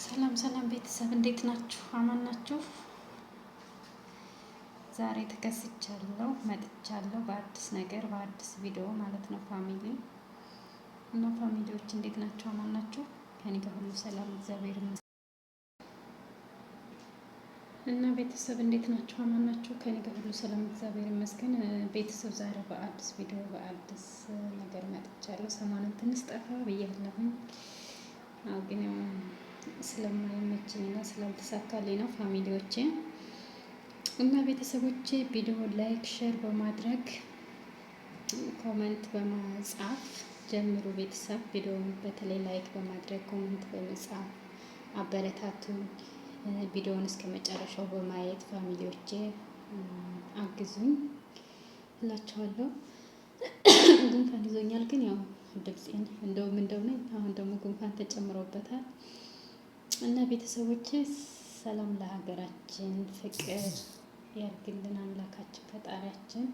ሰላም ሰላም ቤተሰብ እንዴት ናችሁ? አማን ናችሁ? ዛሬ ተከስቻለሁ መጥቻለሁ በአዲስ ነገር በአዲስ ቪዲዮ ማለት ነው። ፋሚሊ እና ፋሚሊዎች እንዴት ናችሁ? አማን ናችሁ? ከኔ ጋር ሁሉ ሰላም እግዚአብሔር ይመስገን። እና ቤተሰብ እንዴት ናችሁ? አማን ናችሁ? ከኔ ጋር ሁሉ ሰላም እግዚአብሔር ይመስገን። ቤተሰብ ዛሬ በአዲስ ቪዲዮ በአዲስ ነገር መጥቻለሁ። ሰሞኑን ትንሽ ጠፋ ብያለሁኝ። ግን ስለማይመችኝና ስላልተሳካልኝ ነው ፋሚሊዎቼ እና ቤተሰቦቼ። ቪዲዮ ላይክ ሼር በማድረግ ኮመንት በመጻፍ ጀምሩ። ቤተሰብ ቪዲዮውን በተለይ ላይክ በማድረግ ኮመንት በመጻፍ አበረታቱኝ። ቪዲዮውን እስከ መጨረሻው በማየት ፋሚሊዎቼ አግዙኝ እላችኋለሁ። ጉንፋን ይዞኛል ግን ያው ድምፄን እንደውም አሁን ደግሞ ጉንፋን ተጨምሮበታል። እና ቤተሰቦቼ ሰላም ለሀገራችን፣ ፍቅር ያርግልን አምላካችን ፈጣሪያችን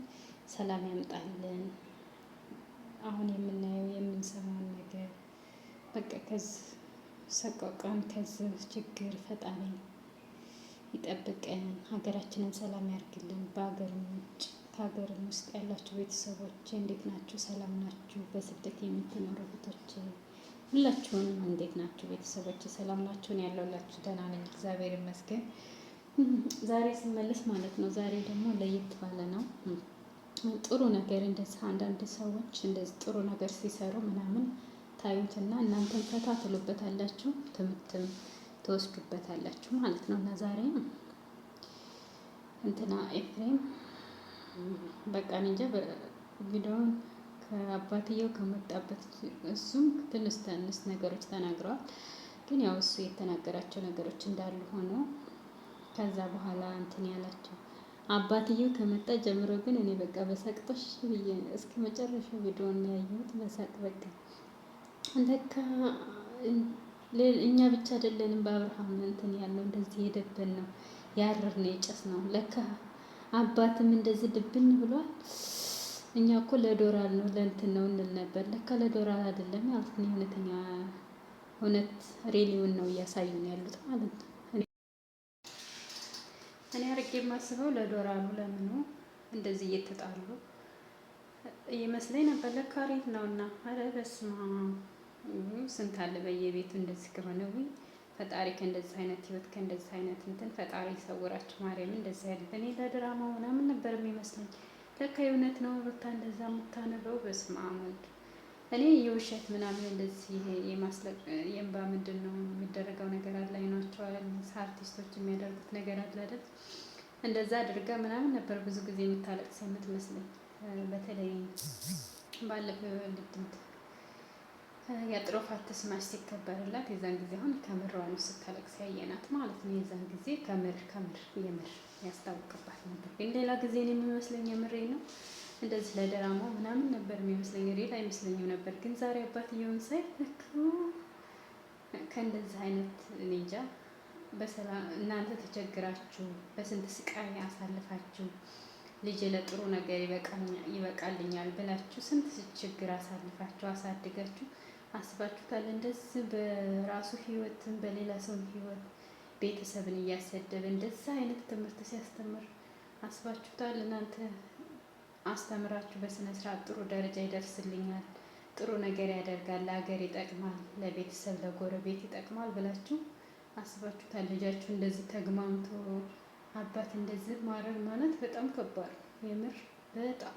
ሰላም ያምጣልን። አሁን የምናየው የምንሰማውን ነገር በቃ ከዚህ ሰቆቃን ከዚህ ችግር ፈጣሪ ይጠብቀን፣ ሀገራችንን ሰላም ያርግልን። በሀገርም ውጭ ከሀገርም ውስጥ ያላችሁ ቤተሰቦች እንዴት ናችሁ? ሰላም ናችሁ? በስደት የምትኖሩ እህቶች ሁላችሁንም እንዴት ናችሁ? ቤተሰቦች ሰላም ናችሁን? ያለውላችሁ ደህና ነኝ እግዚአብሔር ይመስገን። ዛሬ ስመለስ ማለት ነው። ዛሬ ደግሞ ለየት ባለ ነው። ጥሩ ነገር እንደዚህ አንዳንድ ሰዎች እንደዚህ ጥሩ ነገር ሲሰሩ ምናምን ታዩትና እናንተን ፈታ ትሉበታላችሁ፣ ትምህርትም ትወስዱበታላችሁ ማለት ነው። እና ዛሬ እንትና ኤፍሬም በቃ እንጃ ቪዲዮውን ከአባትየው ከመጣበት እሱም ትንሽ ነገሮች ተናግረዋል። ግን ያው እሱ የተናገራቸው ነገሮች እንዳሉ ሆኖ ከዛ በኋላ እንትን ያላቸው አባትየው ከመጣ ጀምሮ ግን እኔ በቃ በሳቅጦሽ ብዬ እስከ መጨረሻው ቪዲዮውን ያየሁት በሳቅ በቃ ለካ እኛ ብቻ አይደለንም በአብርሃም እንትን ያለው እንደዚህ የደበን ነው ያረር ነው የጨስ ነው። ለካ አባትም እንደዚህ ድብን ብሏል። እኛ እኮ ለዶላር ነው ለእንትን ነው እንል ነበር። ለካ ለዶላር አይደለም ያልኩት እውነተኛ እውነት ሬሊውን ነው እያሳዩን ያሉት ማለት ነው። እኔ አርጌ የማስበው ለዶላሩ ለምኑ እንደዚህ እየተጣሉ ይመስለኝ ነበር። ለካ ሬት ነውና አረ በስመ አብ ስንት አለ በየቤቱ እንደዚህ ከሆነ ፈጣሪ ከእንደዚህ አይነት ህይወት ከእንደዚህ አይነት እንትን ፈጣሪ ይሰውራችሁ። ማርያም እንደዚህ ያለ እኔ ለድራማ ምናምን ነበር የሚመስለኝ። ለካ የእውነት ነው ሩታ እንደዛ የምታነበው። በስመ አብ ወልድ። እኔ የውሸት ምናምን እንደዚህ ይሄ የእንባ ምንድን ነው የሚደረገው ነገር አለ አይኗቸዋል አርቲስቶች የሚያደርጉት ነገር አለ አይደል? እንደዛ አድርጋ ምናምን ነበር ብዙ ጊዜ የምታለቅስ የምትመስለኝ። በተለይ ባለፈው ልድምት የጥሮፋት ስማሽ ሲከበርላት የዛን ጊዜ አሁን ከምሯ ነው ስታለቅስ ያየናት ማለት ነው። የዛን ጊዜ ከምር የምር ያስታውቅባት ነበር። ግን ሌላ ጊዜ ነው የሚመስለኝ የምሬ ነው እንደዚህ ለድራማው ምናምን ነበር የሚመስለኝ፣ ሬል አይመስለኝም ነበር። ግን ዛሬ አባትየውን ሳይ ከእንደዚህ አይነት እንጃ በሰላም እናንተ ተቸግራችሁ በስንት ስቃይ አሳልፋችሁ ልጅ ለጥሩ ነገር ይበቃልኛል ብላችሁ ስንት ችግር አሳልፋችሁ አሳድጋችሁ አስባችሁታል? እንደዚህ በራሱ ህይወትን በሌላ ሰው ህይወት ቤተሰብን እያሰደበ እንደዚህ አይነት ትምህርት ሲያስተምር አስባችሁታል? እናንተ አስተምራችሁ በስነ ስርዓት ጥሩ ደረጃ ይደርስልኛል፣ ጥሩ ነገር ያደርጋል፣ ለሀገር ይጠቅማል፣ ለቤተሰብ ለጎረቤት ይጠቅማል ብላችሁ አስባችሁታል? ልጃችሁ እንደዚህ ተግማምቶ አባት እንደዚህ ማድረግ ማለት በጣም ከባድ ነው። የምር በጣም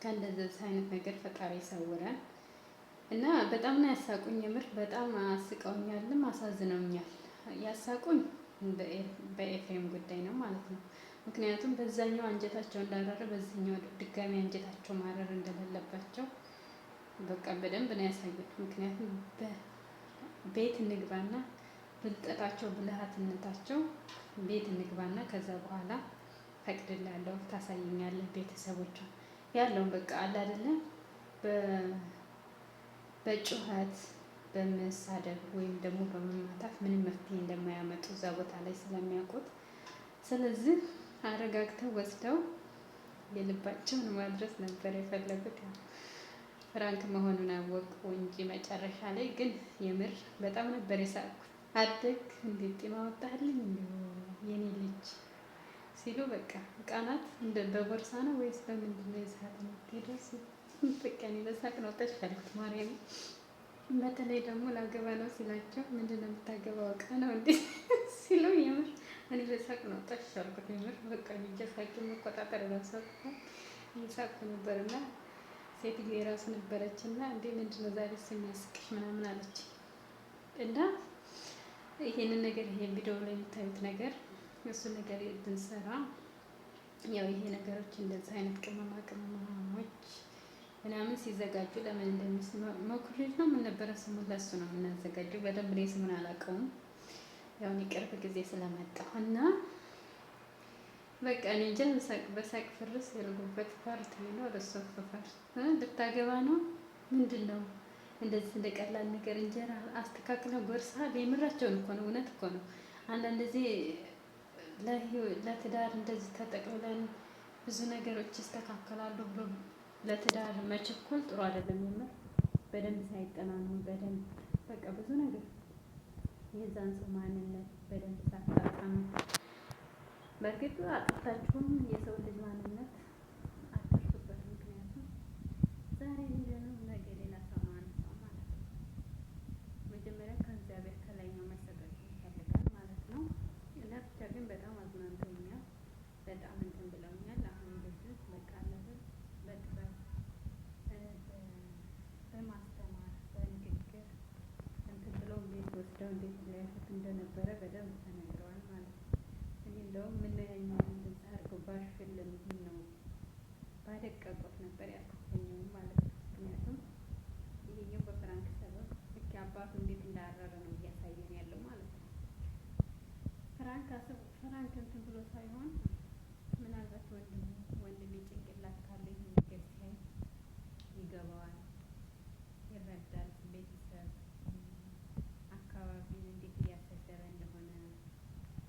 ከእንደዚህ አይነት ነገር ፈጣሪ ይሰውራል። እና በጣም ነው ያሳቁኝ። የምር በጣም አስቀውኛልም አሳዝነውኛል። ያሳቁኝ በኤፍሬም ጉዳይ ነው ማለት ነው። ምክንያቱም በዛኛው አንጀታቸው እንዳረረ በዚህኛው ድጋሚ አንጀታቸው ማረር እንደሌለባቸው በቃ በደንብ ነው ያሳዩት። ምክንያቱም ቤት እንግባና ብልጠታቸው ብልሃትነታቸው ቤት እንግባና ከዛ በኋላ ፈቅድላለሁ ታሳይኛለህ ቤተሰቦቿ ያለውን በቃ አለ አይደለም በጩኸት በመሳደብ ወይም ደግሞ በመማታት ምንም መፍትሄ እንደማያመጡ እዛ ቦታ ላይ ስለሚያውቁት፣ ስለዚህ አረጋግተው ወስደው የልባቸውን ማድረስ ነበር የፈለጉት። ፍራንክ መሆኑን አወቁ እንጂ መጨረሻ ላይ ግን የምር በጣም ነበር የሳቅኩት። አደግ እንዴት ጤማ ወጣልኝ የኔ ልጅ ሲሉ በቃ ህፃናት እንደ በቦርሳ ነው ወይስ በምንድን ነው የሳት ነው ቴደስ በቃ እኔ በሳቅ ነው ተሻልኩት። ማርያም በተለይ ደግሞ ላገባ ነው ሲላቸው ምንድን ነው የምታገባው እቃ ነው እንዴ ሲሉ የምር እኔ በሳቅ ነው ተሻልኩት። የምር በቃ ልጅ ሳቅ መቆጣጠር ራሳቸው ይሳቅ ነበርና ሴትዬ የራሱ ነበረችና እንዴ ምንድን ነው ዛሬ የሚያስቅሽ ምናምን አለች። እና ይሄንን ነገር ይሄን ቪዲዮ ላይ የምታዩት ነገር እሱ ነገር ብንሰራ ያው ይሄ ነገሮች እንደዚህ አይነት ቅመሞች ምናምን ሲዘጋጁ ለምን እንደሚስመኩሪጅ ነው ምን ነበረ ስሙ ለሱ ነው የምናዘጋጀው። በደንብ እኔ ስሙን አላውቀውም ያው ቅርብ ጊዜ ስለመጣሁ እና በቃ እኔ እንጃ በሳቅ ፍርስ ያልጉበት ፓርት ነው። ለሱ ፓርት ልታገባ ነው ምንድን ነው እንደዚህ እንደቀላል ነገር እንጀራ አስተካክለው ጎርሳ የምራቸውን እኮ ነው። እውነት እኮ ነው። አንዳንድ ጊዜ ለትዳር እንደዚህ ተጠቅልለን ብዙ ነገሮች ይስተካከላሉ ብሎ ለትዳር መቸኮል ጥሩ አይደለም። የምር በደንብ ሳይጠናኑ በደንብ በቃ ብዙ ነገር የዛን ሰው ማንነት በደንብ ሳታጠኑ በእርግጥ አጥታችሁም የሰው ልጅ ማንነት አትርሱበት። ምክንያቱም ዛሬ የሚለነው ነገ ሌላ ሰው ነው አንሰው ማለት ነው። መጀመሪያ ከእግዚአብሔር ከላይኛው መሰጠት ይፈልጋል ማለት ነው። እና ብቻ ግን በጣም አዝናንተውኛል፣ በጣም እንትን ብለውኛል። አሁን እንደዚህ በቃ ለምን በጥበብ በማስተማር በንግግር እንትን ብለው ቤት ወስደው እንዴት ሊያዩት እንደነበረ በደንብ ተነግረዋል ማለት ነው። እኔ እንደውም ምን ያኛው እንደዛ አድርገው ባሽfilm ምን ነው ባደቀቁት ነበር ያልኩት ማለት ነው። ምክንያቱም ይሄኛው በፍራንክ ሰበብ ልክ አባቱ እንዴት እንዳረረ ነው እያሳየን ያለው ማለት ነው። ፍራንክ እንትን ብሎ ሳይሆን ምናልባት ወንድሜ ጭንቅላት ካለ ይሄን ነገር ሲያይ ይገባዋል፣ ይረዳል። ቤተሰብ አካባቢን እንዴት እያሰደረ እንደሆነ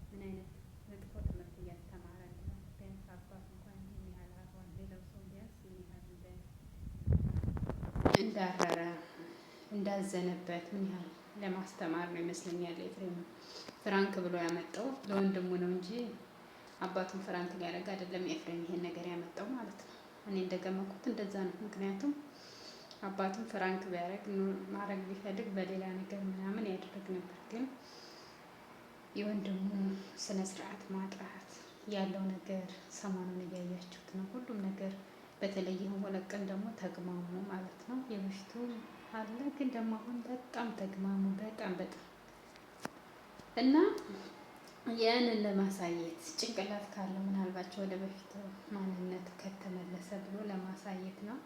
ምን አይነት መጥፎ ትምህርት እያስተማረ እንደሆነ ቢያንስ አባት እንኳን ይህን ያህል አርቧል። ሌላው ሰው ቢያንስ ምን ያህል እንዳረረ እንዳዘነበት ምን ያህል ለማስተማር ነው ይመስለኛል። ኤፍሬም ፍራንክ ብሎ ያመጣው ለወንድሙ ነው እንጂ አባቱን ፍራንክ ሊያደርግ አይደለም። ኤፍሬም ይሄን ነገር ያመጣው ማለት ነው። እኔ እንደገመኩት እንደዛ ነው። ምክንያቱም አባቱን ፍራንክ ቢያደርግ ማድረግ ቢፈልግ በሌላ ነገር ምናምን ያደርግ ነበር። ግን የወንድሙ ስነ ስርዓት ማጣት ያለው ነገር ሰሞኑን እያያችሁት ነው። ሁሉም ነገር በተለይ ወለቅ ቀን ደግሞ ተግማሙ ማለት ነው። የበፊቱ አለ ግን ደግሞ አሁን በጣም ተግማሙ በጣም እና ያንን ለማሳየት ጭንቅላት ካለው ምናልባት ወደ በፊቱ ማንነት ከተመለሰ ብሎ ለማሳየት ነው።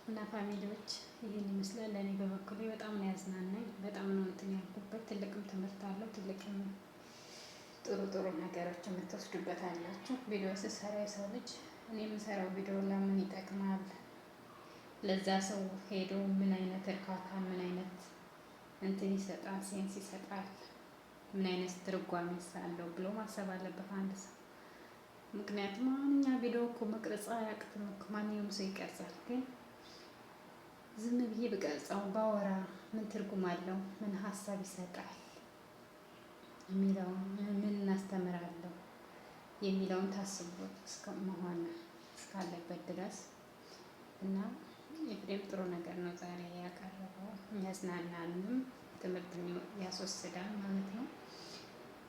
እና ፋሚሊዎች ይህን ይመስላል። ለእኔ በበኩሌ በጣም ነው ያዝናናኝ። በጣም ነው እንትን ያልኩበት። ትልቅም ትምህርት አለው። ትልቅም ጥሩ ነገሮች የምትወስዱበት አላችሁ። ቪዲዮ ስሰራ የሰው ልጅ እኔ የምሰራው ቪዲዮ ለምን ይጠቅማል፣ ለዛ ሰው ሄዶ ምን አይነት እርካታ ምን አይነት እንትን ይሰጣል፣ ሴንስ ይሰጣል፣ ምን አይነት ትርጓሜ አለው ብሎ ማሰብ አለበት አንድ ሰው። ምክንያቱም አሁን እኛ ቪዲዮ እኮ መቅረጽ አያቅትም እኮ ማንኛውም ሰው ይቀርጻል። ግን ዝም ብዬ ብቀርጸው ባወራ ምን ትርጉም አለው፣ ምን ሀሳብ ይሰጣል የሚለውን ምን እናስተምራለሁ የሚለውን ታስቦት መሆን እስካለበት ድረስ እና ኤፍሬም ጥሩ ነገር ነው ዛሬ ያቀረበው። የሚያዝናናንም ትምህርት ያስወስዳል ማለት ነው።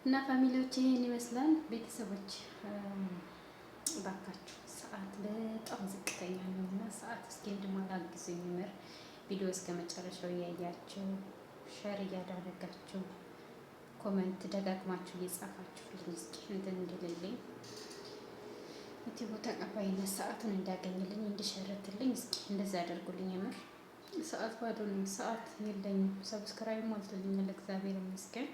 እና ፋሚሊዎች ይሄን ይመስላል። ቤተሰቦች እባካችሁ ሰዓት በጣም ዝቅተኛ ነው እና ሰዓት እስኪ እንድሞላ ጊዜ የሚመር ቪዲዮ እስከ መጨረሻው እያያችሁ ሸር እያደረጋችሁ ኮመንት ደጋግማችሁ እየጻፋችሁ እስኪ እንትን እንድልልኝ ዩቲዩብ ተቀባይነት ሰዓቱን እንዳገኝልኝ እንዲሸርትልኝ እስኪ እንደዛ አደርጉልኝ። የምር ሰዓት ባዶ ነኝ፣ ሰዓት የለኝም። ሰብስክራይብ ሞልቶልኛል እግዚአብሔር ይመስገን።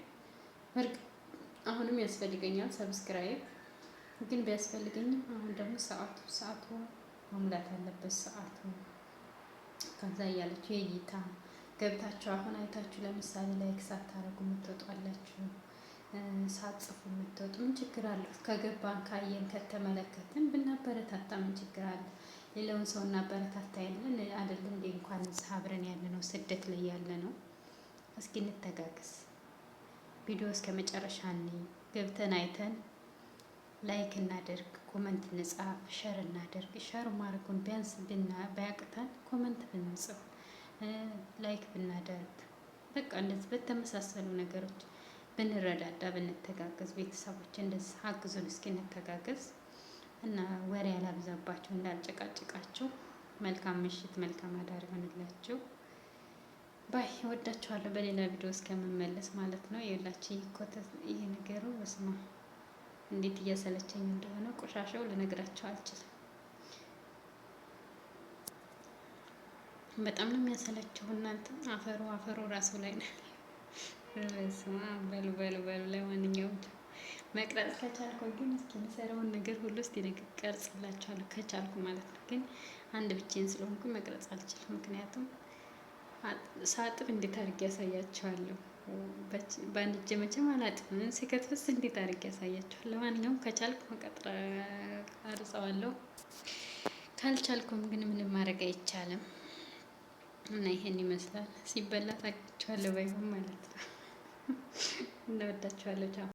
አሁንም ያስፈልገኛል ሰብስክራይብ ግን ቢያስፈልገኝም አሁን ደግሞ ሰዓቱ መሙላት አለበት። ሰዓቱ ከዛ እያለችሁ የእይታ ገብታችሁ አሁን አይታችሁ ለምሳሌ ላይክ ሳታረጉ የምትወጡ አላችሁ፣ ሳትጽፉ የምትወጡ ምን ችግር አለው? ከገባን ካየን ከተመለከትን ብናበረታታ ምን ችግር አለ? ሌላውን ሰው እናበረታታ ያለን አይደለም እንዴ? እንኳን አብረን ያለ ነው ስደት ላይ ያለ ነው። እስኪ እንተጋገስ። ቪዲዮ እስከ መጨረሻ ገብተን አይተን ላይክ እናደርግ፣ ኮመንት እንጻፍ፣ ሸር እናደርግ። ሸር ማድረጉን ቢያንስ ባያቅተን ኮመንት ብንጽፍ፣ ላይክ ብናደርግ፣ በቃ እንደዚህ በተመሳሰሉ ነገሮች ብንረዳዳ፣ ብንተጋገዝ፣ ቤተሰቦች እንደዚህ አግዙን እስኪ እንተጋገዝ እና ወሬ ያላብዛባችሁ፣ እንዳልጨቃጭቃችሁ። መልካም ምሽት፣ መልካም አዳር ይሆንላችሁ። ባይ ወዳችኋለሁ። በሌላ ቪዲዮ እስከምመለስ ማለት ነው። የሁላችሁ ይሄ ነገሩ በስማ እንዴት እያሰለቸኝ እንደሆነ ቆሻሻው ልነግራቸው አልችልም። በጣም ነው የሚያሰለቸው። እናንተ አፈሩ ራሱ ላይ ነው። በስማ በሉ። ለማንኛውም መቅረጽ ከቻልኩ ግን እስኪ የምሰራውን ነገር ሁሉ እስኪ ቀርጽላችኋለሁ ከቻልኩ ማለት ነው። ግን አንድ ብቻዬን ስለሆንኩ መቅረጽ አልችልም። ምክንያቱም ሳጥብ እንዴት አድርጌ ያሳያችኋለሁ። በአንድ እጄ መቼም አላጥብም። ሲከትፍስ እንዴት አድርጌ ያሳያችኋለሁ። ለማንኛውም ከቻልኩ ቀርጸዋለሁ፣ ካልቻልኩም ግን ምንም ማድረግ አይቻልም እና ይሄን ይመስላል። ሲበላ ታውቃችኋለሁ ባይሆን ማለት ነው። እንወዳችኋለሁ። ቻው